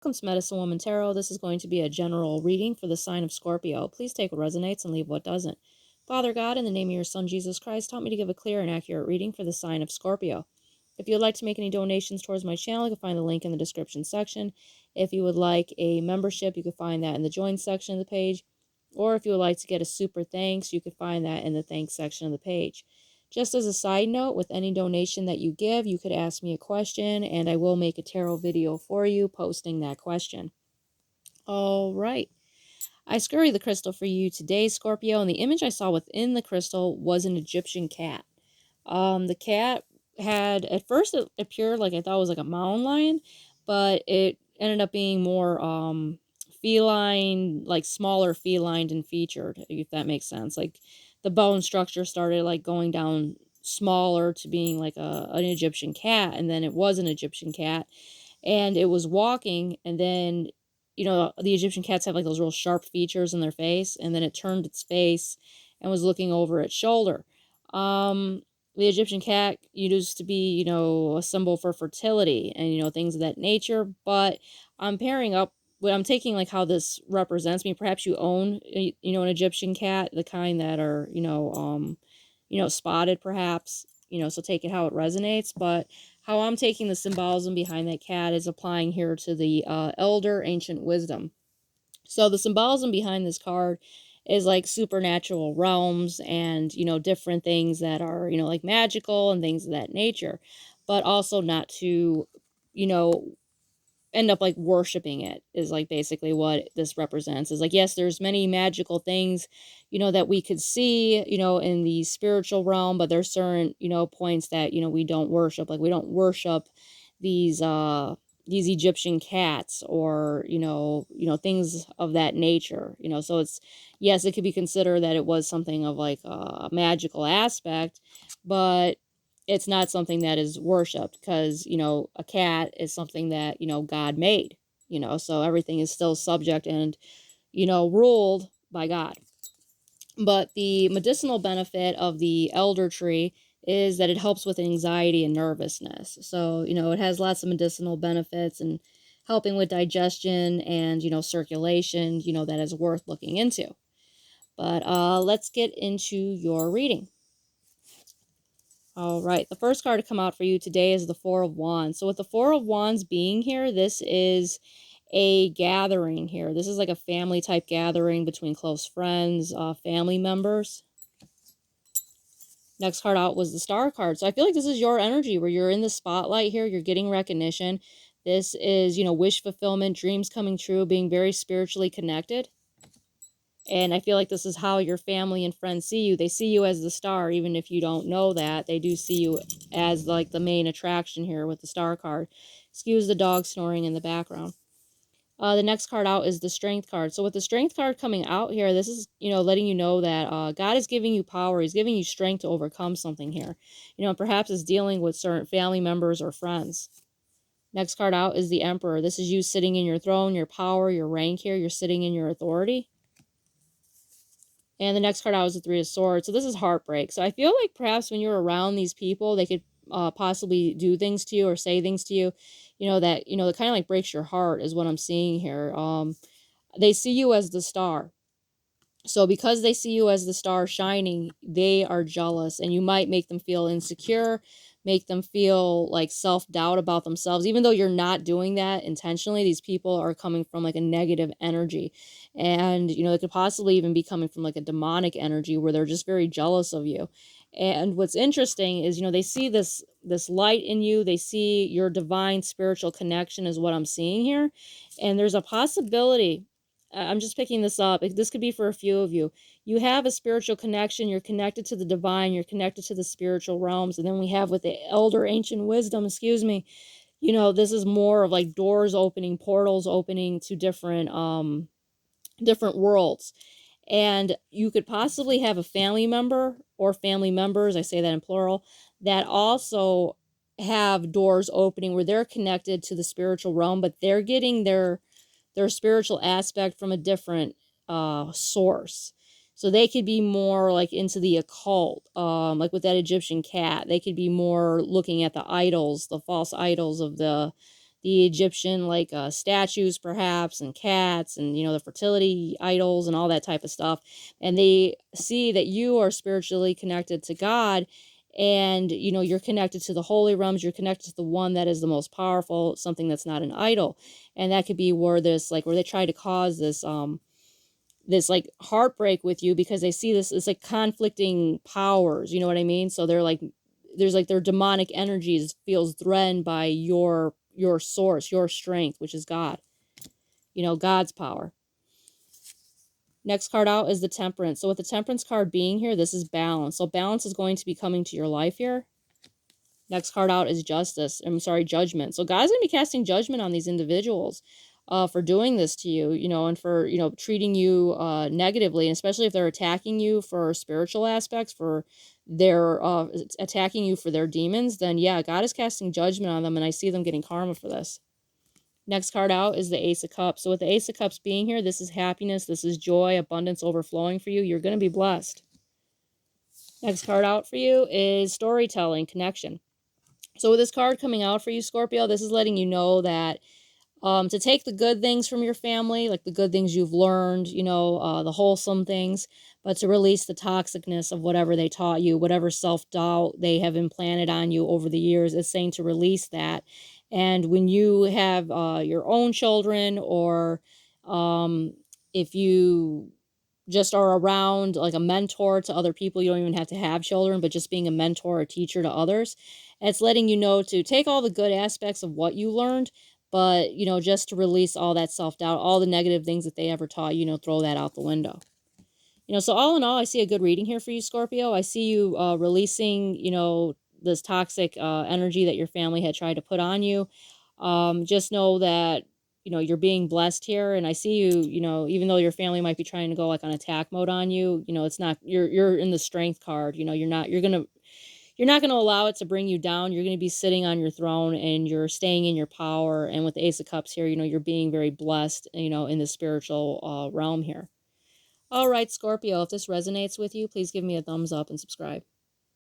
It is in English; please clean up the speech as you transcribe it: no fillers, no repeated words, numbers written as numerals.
Welcome to Medicine Woman Tarot. This is going to be a general reading for the sign of Scorpio. Please take what resonates and leave what doesn't. Father God, in the name of your Son, Jesus Christ, help me to give a clear and accurate reading for the sign of Scorpio. If you would like to make any donations towards my channel, you can find the link in the description section. If you would like a membership, you can find that in the join section of the page. Or if you would like to get a super thanks, you can find that in the thanks section of the page. Just as a side note, with any donation that you give, you could ask me a question, and I will make a tarot video for you posting that question. All right. I scurry the crystal for you today, Scorpio, and the image I saw within the crystal was an Egyptian cat. The cat had, at first it appeared like I thought it was like a mountain lion, but it ended up being more feline, like smaller feline and featured, if that makes sense. Like the bone structure started like going down smaller to being like an Egyptian cat, and then it was an Egyptian cat, and it was walking, and then the Egyptian cats have like those real sharp features in their face, and then it turned its face and was looking over its shoulder. The Egyptian cat used to be, a symbol for fertility and, things of that nature. But I'm pairing up, I'm taking like how this represents me. Perhaps you own, an Egyptian cat, the kind that are, spotted perhaps, so take it how it resonates. But how I'm taking the symbolism behind that cat is applying here to the elder ancient wisdom. So the symbolism behind this card is like supernatural realms and, different things that are, like magical and things of that nature, but also not to, end up like worshiping it is like basically what this represents. Is like, yes, there's many magical things, that we could see, in the spiritual realm, but there's certain, points that, we don't worship. Like we don't worship these Egyptian cats or, things of that nature, so it's, yes, it could be considered that it was something of like a magical aspect, but it's not something that is worshipped because, a cat is something that, God made, so everything is still subject and, ruled by God. But the medicinal benefit of the elder tree is that it helps with anxiety and nervousness. So, it has lots of medicinal benefits and helping with digestion and, circulation, that is worth looking into. But let's get into your reading. All right, the first card to come out for you today is the Four of Wands. So with the Four of Wands being here, this is a gathering here. This is like a family type gathering between close friends, family members. Next card out was the Star card. So I feel like this is your energy where you're in the spotlight here. You're getting recognition. This is, wish fulfillment, dreams coming true, being very spiritually connected. And I feel like this is how your family and friends see you. They see you as the star, even if you don't know that. They do see you as like the main attraction here with the Star card. Excuse the dog snoring in the background. The next card out is the Strength card. So with the Strength card coming out here, this is, letting you know that God is giving you power. He's giving you strength to overcome something here. Perhaps it's dealing with certain family members or friends. Next card out is the Emperor. This is you sitting in your throne, your power, your rank here. You're sitting in your authority. And the next card out is the Three of Swords. So this is heartbreak. So I feel like perhaps when you're around these people, they could possibly do things to you or say things to you, that kind of like breaks your heart is what I'm seeing here. They see you as the star. So because they see you as the star shining, they are jealous, and you might make them feel insecure, make them feel like self-doubt about themselves, even though you're not doing that intentionally. These people are coming from like a negative energy, and it could possibly even be coming from like a demonic energy where they're just very jealous of you. And what's interesting is, they see this light in you. They see your divine spiritual connection is what I'm seeing here. And there's a possibility, I'm just picking this up. This could be for a few of you. You have a spiritual connection. You're connected to the divine. You're connected to the spiritual realms. And then we have with the elder ancient wisdom, this is more of like doors opening, portals opening to different worlds. And you could possibly have a family member or family members, I say that in plural, that also have doors opening where they're connected to the spiritual realm, but they're getting their spiritual aspect from a different source. So they could be more like into the occult, like with that Egyptian cat. They could be more looking at the idols, the false idols of the the Egyptian like statues perhaps, and cats, and the fertility idols and all that type of stuff, and they see that you are spiritually connected to God, and you're connected to the holy realms, you're connected to the one that is the most powerful, something that's not an idol. And that could be where they try to cause this like heartbreak with you, because they see this, it's like conflicting powers, you know what I mean? So they're like, there's like their demonic energies feels threatened by your source, your strength, which is God, God's power. Next card out is the Temperance. So with the Temperance card being here, this is balance. So balance is going to be coming to your life here. Next card out is Judgment. So God's going to be casting judgment on these individuals for doing this to you, and for, treating you negatively, and especially if they're attacking you for spiritual aspects, for their attacking you for their demons, then yeah, God is casting judgment on them, and I see them getting karma for this. Next card out is the Ace of Cups. So with the Ace of Cups being here, this is happiness, this is joy, abundance overflowing for you. You're going to be blessed. Next card out for you is Storytelling, Connection. So with this card coming out for you, Scorpio, this is letting you know that to take the good things from your family, like the good things you've learned, the wholesome things, but to release the toxicness of whatever they taught you, whatever self-doubt they have implanted on you over the years. It's saying to release that. And when you have your own children, or if you just are around like a mentor to other people, you don't even have to have children, but just being a mentor or teacher to others, it's letting you know to take all the good aspects of what you learned, but just to release all that self-doubt, all the negative things that they ever taught you, throw that out the window. So all in all, I see a good reading here for you, Scorpio. I see you releasing this toxic energy that your family had tried to put on you. Just know that you're being blessed here, and I see you, even though your family might be trying to go like on attack mode on you, it's not, you're in the Strength card. You're not going to allow it to bring you down. You're going to be sitting on your throne, and you're staying in your power. And with the Ace of Cups here, you're being very blessed, in the spiritual realm here. All right, Scorpio, if this resonates with you, please give me a thumbs up and subscribe.